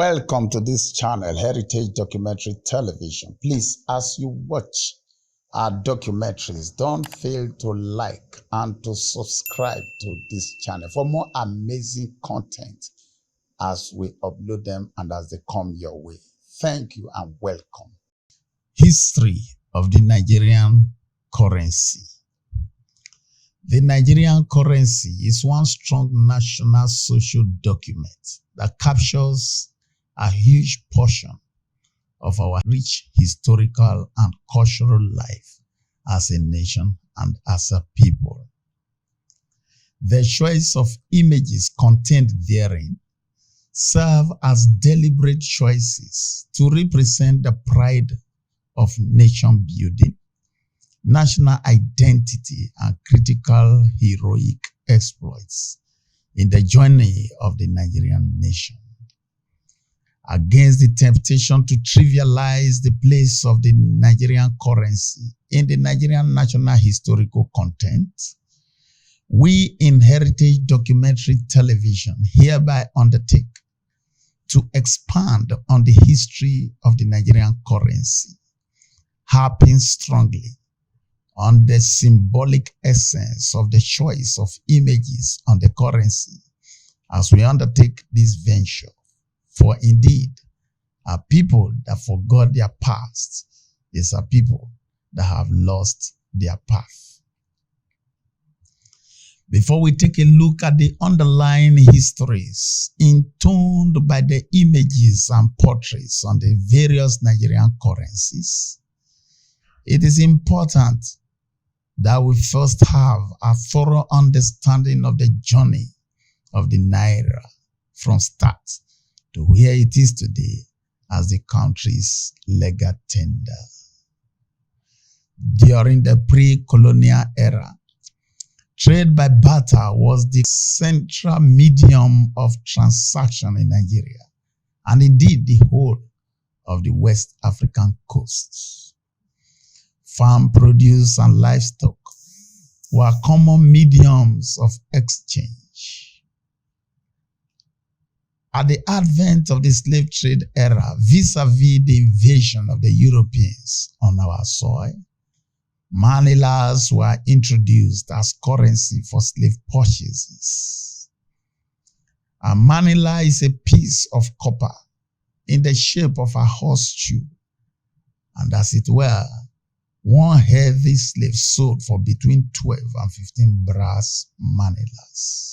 Welcome to this channel, Heritage Documentary Television. Please, as you watch our documentaries, don't fail to like and to subscribe to this channel for more amazing content as we upload them and as they come your way. Thank you and welcome. History of the Nigerian currency. The Nigerian currency is one strong national social document that captures a huge portion of our rich historical and cultural life as a nation and as a people. The choice of images contained therein serve as deliberate choices to represent the pride of nation building, national identity, and critical heroic exploits in the journey of the Nigerian nation. Against the temptation to trivialize the place of the Nigerian currency in the Nigerian national historical content, we in Heritage Documentary Television hereby undertake to expand on the history of the Nigerian currency, harping strongly on the symbolic essence of the choice of images on the currency as we undertake this venture. For indeed, a people that forgot their past is a people that have lost their path. Before we take a look at the underlying histories intoned by the images and portraits on the various Nigerian currencies, it is important that we first have a thorough understanding of the journey of the naira from start to where it is today as the country's legal tender. During the pre-colonial era, trade by barter was the central medium of transaction in Nigeria, and indeed the whole of the West African coast. Farm produce and livestock were common mediums of exchange. At the advent of the slave trade era, vis-a-vis the invasion of the Europeans on our soil, manilas were introduced as currency for slave purchases. A manila is a piece of copper in the shape of a horseshoe, and as it were, one heavy slave sold for between 12 and 15 brass manilas.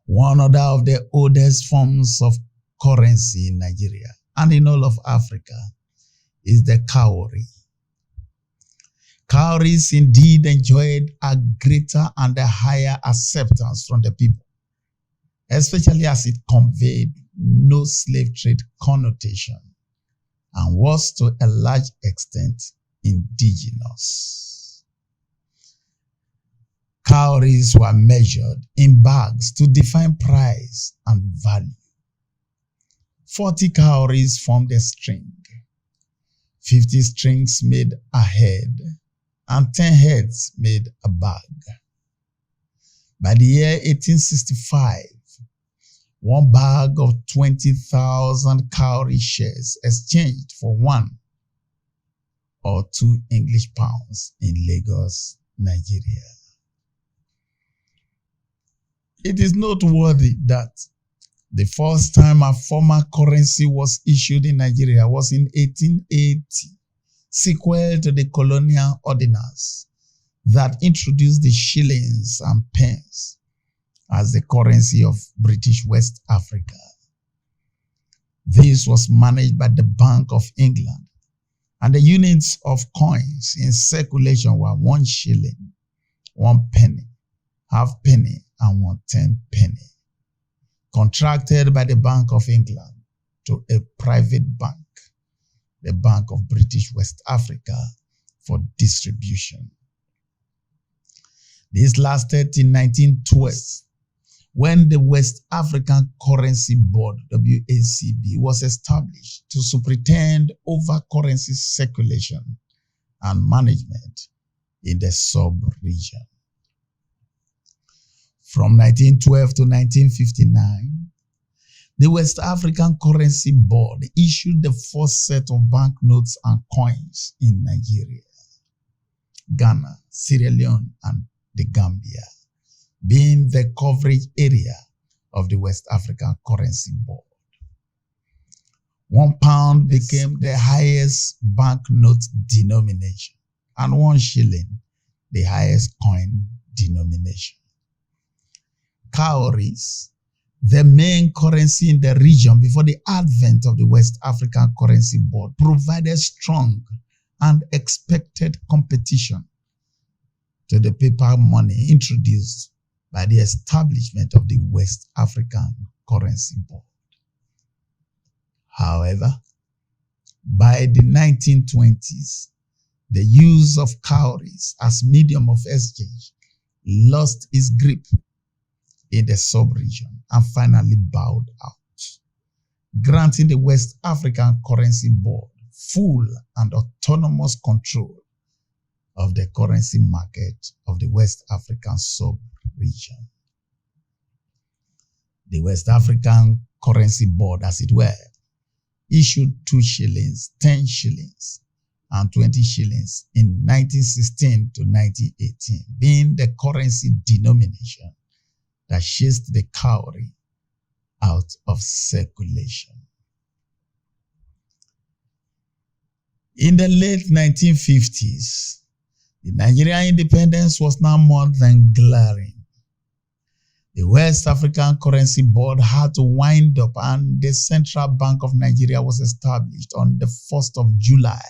One other of the oldest forms of currency in Nigeria and in all of Africa is the cowrie. Cowries indeed enjoyed a greater and a higher acceptance from the people, especially as it conveyed no slave trade connotation and was to a large extent indigenous. Cowries were measured in bags to define price and value. 40 cowries formed a string. 50 strings made a head, and 10 heads made a bag. By the year 1865, one bag of 20,000 cowrie shares exchanged for 1 or 2 English pounds in Lagos, Nigeria. It is noteworthy that the first time a formal currency was issued in Nigeria was in 1880, sequel to the colonial ordinance that introduced the shillings and pence as the currency of British West Africa. This was managed by the Bank of England, and the units of coins in circulation were 1 shilling, 1 penny, half penny, and 1/10 penny, contracted by the Bank of England to a private bank, the Bank of British West Africa, for distribution. This lasted till 1912, when the West African Currency Board, WACB, was established to superintend over currency circulation and management in the sub-region. From 1912 to 1959, The West African Currency Board issued the first set of banknotes and coins in Nigeria, Ghana, Sierra Leone, and the Gambia, being the coverage area of the West African Currency Board. £1 became the highest banknote denomination, and £1 the highest coin denomination. Cowries, the main currency in the region before the advent of the West African Currency Board, provided strong and expected competition to the paper money introduced by the establishment of the West African Currency Board. However, by the 1920s, the use of cowries as medium of exchange lost its grip in the sub-region and finally bowed out, granting the West African Currency Board full and autonomous control of the currency market of the West African sub-region. The West African Currency Board, as it were, issued 2 shillings, 10 shillings, and 20 shillings in 1916 to 1918, being the currency denomination that chased the cowrie out of circulation. In the late 1950s, the Nigerian independence was now more than glaring. The West African Currency Board had to wind up, and the Central Bank of Nigeria was established on the 1st of July,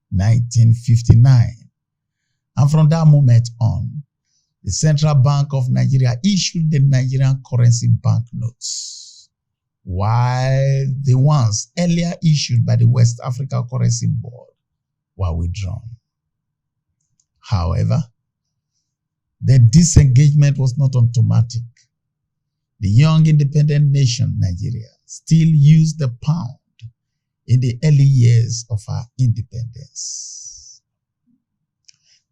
1959. And from that moment on, the Central Bank of Nigeria issued the Nigerian currency banknotes, while the ones earlier issued by the West African Currency Board were withdrawn. However, the disengagement was not automatic. The young independent nation, Nigeria, still used the pound in the early years of our independence.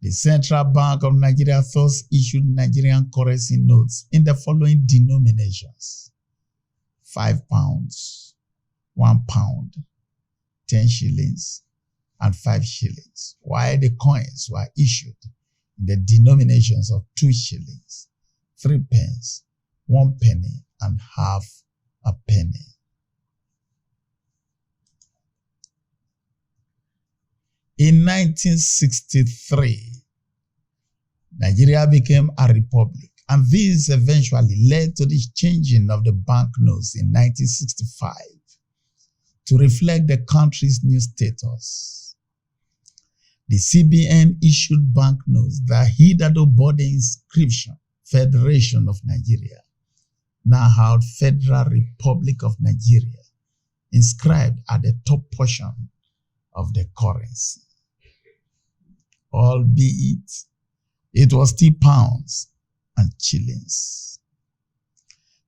The Central Bank of Nigeria thus issued Nigerian currency notes in the following denominations: £5, £1, 10 shillings, and 5 shillings, while the coins were issued in the denominations of 2 shillings, 3 pence, 1 penny, and half a penny. In 1963, Nigeria became a republic, and this eventually led to the changing of the banknotes in 1965 to reflect the country's new status. The CBN issued banknotes that hitherto bore the inscription Federation of Nigeria, now held Federal Republic of Nigeria, inscribed at the top portion of the currency. Albeit, it was still pounds and shillings.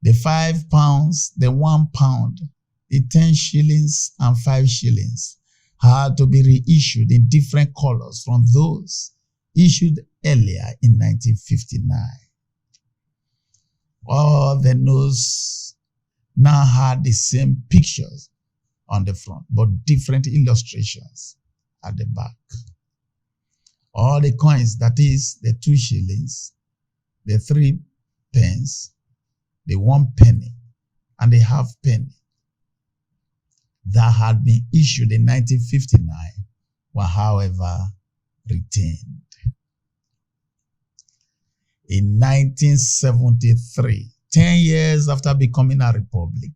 The £5, the £1, the 10 shillings, and 5 shillings had to be reissued in different colors from those issued earlier in 1959. All the notes now had the same pictures on the front, but different illustrations at the back. All the coins, that is, the 2 shillings, the 3 pence, the 1 penny, and the half penny that had been issued in 1959 were, however, retained. In 1973, 10 years after becoming a republic,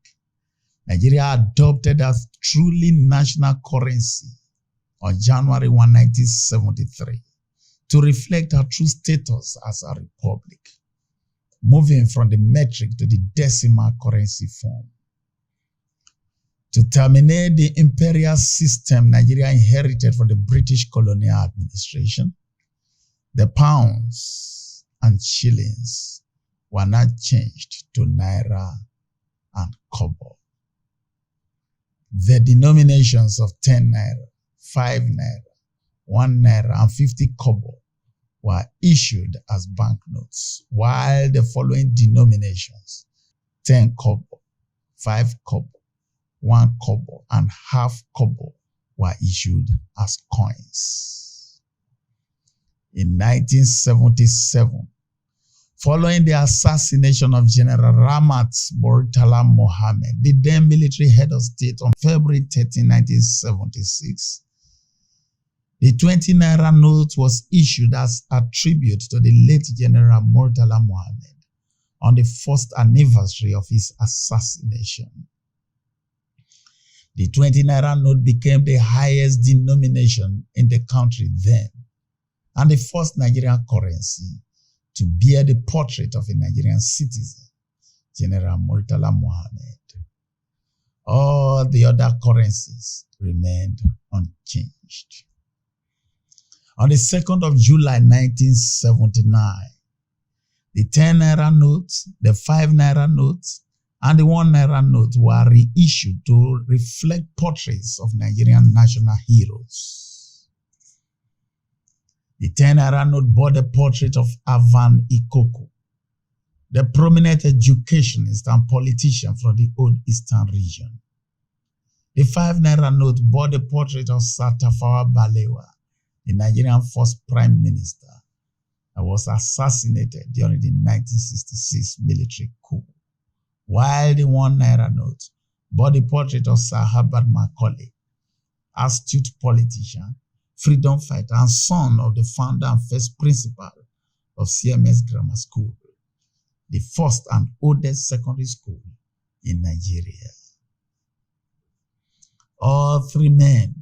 Nigeria adopted a truly national currency on January 1, 1973, to reflect her true status as a republic, moving from the metric to the decimal currency form. To terminate the imperial system Nigeria inherited from the British colonial administration, the pounds and shillings were now changed to naira and kobo. The denominations of 10 naira, 5 naira, 1 naira, and 50 kobo were issued as banknotes, while the following denominations, 10 kobo, 5 kobo, 1 kobo, and half kobo were issued as coins. In 1977, following the assassination of General Ramat Murtala Mohammed, the then military head of state, on February 13, 1976, the 20 naira note was issued as a tribute to the late General Murtala Mohammed on the first anniversary of his assassination. The 20 naira note became the highest denomination in the country then, and the first Nigerian currency to bear the portrait of a Nigerian citizen, General Murtala Mohammed. All the other currencies remained unchanged. On the 2nd of July 1979, the 10 naira note, the 5 naira note, and the 1 naira note were reissued to reflect portraits of Nigerian national heroes. The 10 naira note bore the portrait of Avan Ikoku, the prominent educationist and politician from the Old Eastern region. The 5 naira note bore the portrait of Sir Tafawa Balewa, the Nigerian first prime minister that was assassinated during the 1966 military coup, while the 1 naira note bore the portrait of Sir Herbert Macaulay, astute politician, freedom fighter, and son of the founder and first principal of CMS Grammar School, the first and oldest secondary school in Nigeria. All 3 men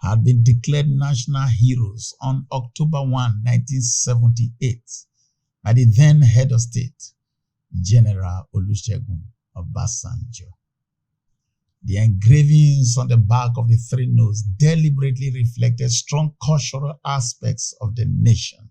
had been declared national heroes on October 1, 1978, by the then head of state, General Olusegun Obasanjo. The engravings on the back of the 3 notes deliberately reflected strong cultural aspects of the nation.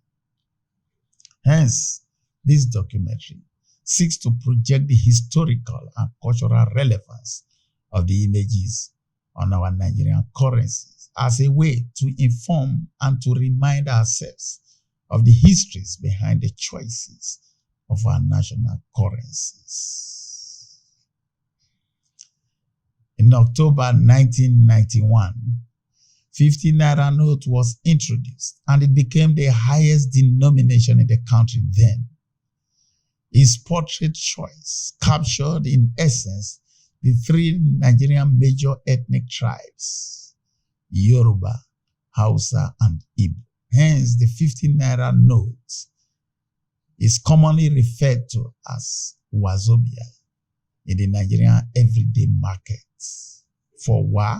Hence, this documentary seeks to project the historical and cultural relevance of the images on our Nigerian currencies as a way to inform and to remind ourselves of the histories behind the choices of our national currencies. In October 1991, 50 naira note was introduced and it became the highest denomination in the country then. His portrait choice captured in essence the 3 Nigerian major ethnic tribes, Yoruba, Hausa, and Igbo. Hence, the 50 naira note is commonly referred to as Wazobia in the Nigerian everyday market. For Wa,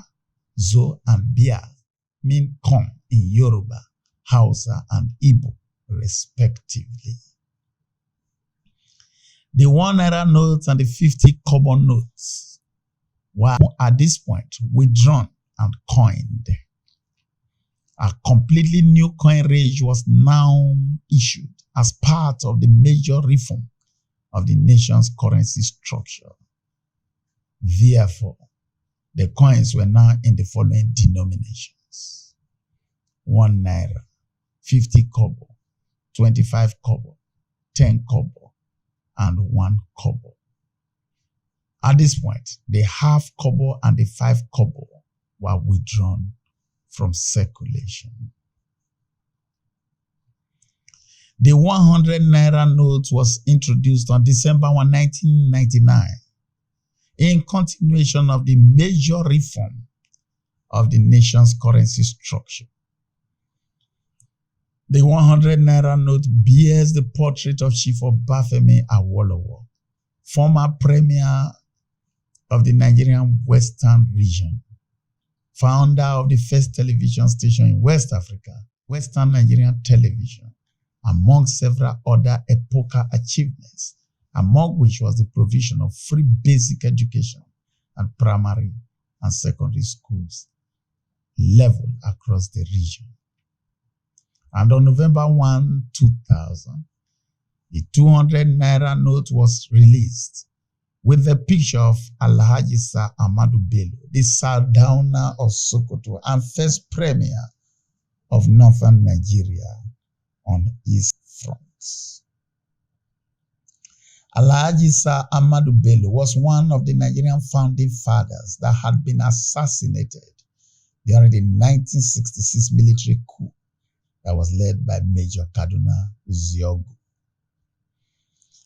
Zo, and Bia mean come in Yoruba, Hausa, and Igbo, respectively. The 1 naira notes and the 50 kobo notes were at this point withdrawn and coined. A completely new coin range was now issued as part of the major reform of the nation's currency structure. Therefore, the coins were now in the following denominations: 1 naira, 50 kobo, 25 kobo, 10 kobo, and 1 kobo. At this point, the half kobo and the 5 kobo were withdrawn from circulation. The 100 naira note was introduced on December 1, 1999, in continuation of the major reform of the nation's currency structure. The 100 naira note bears the portrait of Chief Obafemi Awolowo, former premier of the Nigerian Western region, founder of the first television station in West Africa, Western Nigerian Television, among several other epochal achievements, among which was the provision of free basic education and primary and secondary schools level across the region. And on November 1, 2000, the 200 naira note was released with the picture of Alhaji Sir Ahmadu Bello, the Sardauna of Sokoto and first premier of northern Nigeria, on his front. Alhaji Sir Ahmadu Bello was one of the Nigerian founding fathers that had been assassinated during the 1966 military coup that was led by Major Kaduna Uziogu.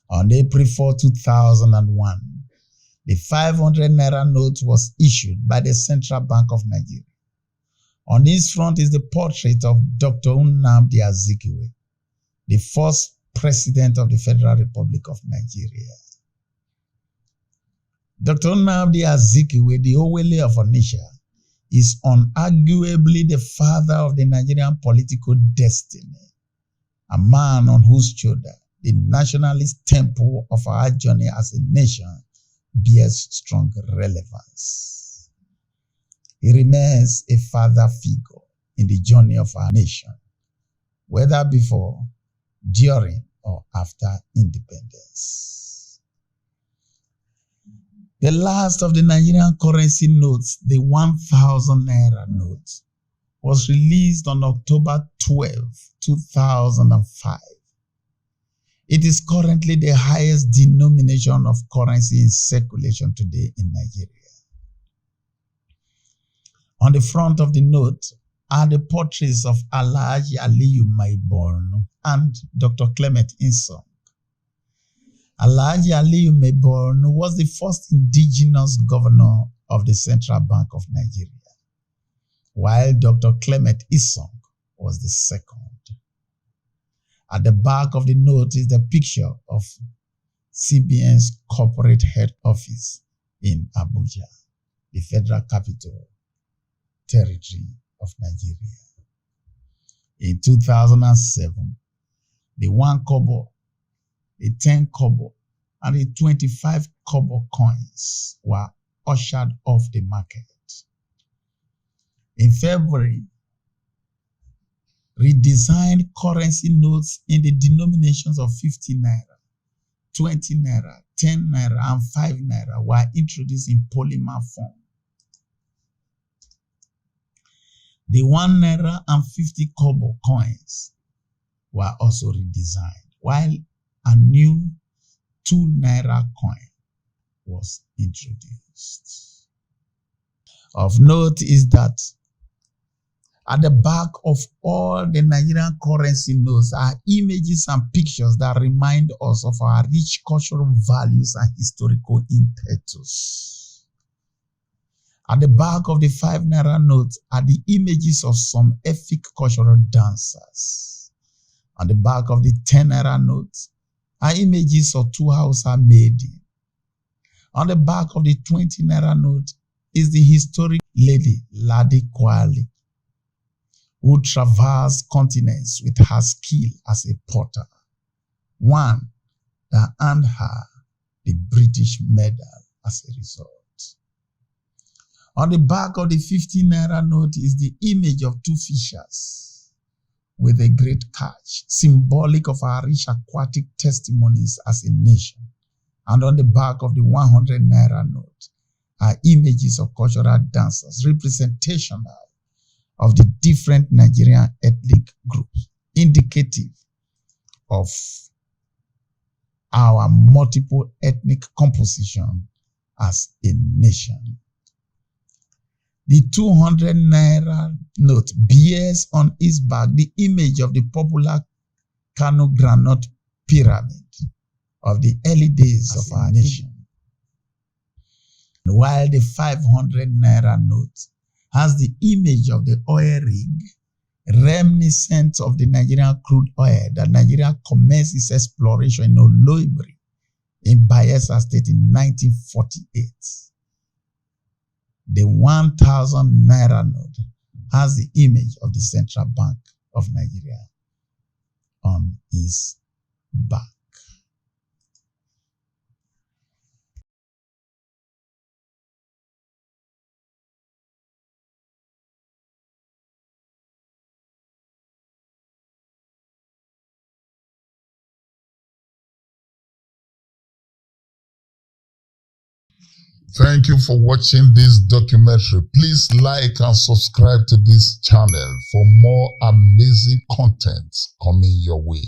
On April 4, 2001, the 500 naira note was issued by the Central Bank of Nigeria. On its front is the portrait of Dr. Nnamdi Azikiwe, the first President of the Federal Republic of Nigeria. Dr. Nnamdi Azikiwe, the Owele of Onitsha, is unarguably the father of the Nigerian political destiny, a man on whose shoulder the nationalist tempo of our journey as a nation bears strong relevance. He remains a father figure in the journey of our nation, whether before, during, or after independence. The last of the Nigerian currency notes, the 1,000 naira note, was released on October 12, 2005. It is currently the highest denomination of currency in circulation today in Nigeria. On the front of the note are the portraits of Alhaji Aliyu Maiborno and Dr. Clement Insong. Alhaji Aliyu Maiborno was the first indigenous governor of the Central Bank of Nigeria, while Dr. Clement Insong was the second. At the back of the note is the picture of CBN's corporate head office in Abuja, the federal capital territory of Nigeria. In 2007, the 1 kobo, the 10 kobo, and the 25 kobo coins were ushered off the market. In February, redesigned currency notes in the denominations of 50 naira, 20 naira, 10 naira, and 5 naira were introduced in polymer form. The 1 naira and 50 kobo coins were also redesigned, while a new 2 naira coin was introduced. Of note is that at the back of all the Nigerian currency notes are images and pictures that remind us of our rich cultural values and historical impetus. At the back of the 5 naira note are the images of some epic cultural dancers. On the back of the 10 naira note are images of 2 Hausa maidens. On the back of the 20 naira note is the historic Lady Ladi Kwali, who traversed continents with her skill as a potter, one that earned her the British medal as a result. On the back of the 50 naira note is the image of 2 fishers with a great catch, symbolic of our rich aquatic testimonies as a nation. And on the back of the 100 naira note are images of cultural dancers, representational of the different Nigerian ethnic groups, indicative of our multiple ethnic composition as a nation. The 200 naira note bears on its back the image of the popular Kano Granite Pyramid of the early days of our nation, while the 500 naira note has the image of the oil rig, reminiscent of the Nigerian crude oil that Nigeria commenced its exploration in Oloibiri in Bayelsa State in 1948. The 1,000 naira note has the image of the Central Bank of Nigeria on its back. Thank you for watching this documentary. Please like and subscribe to this channel for more amazing content coming your way.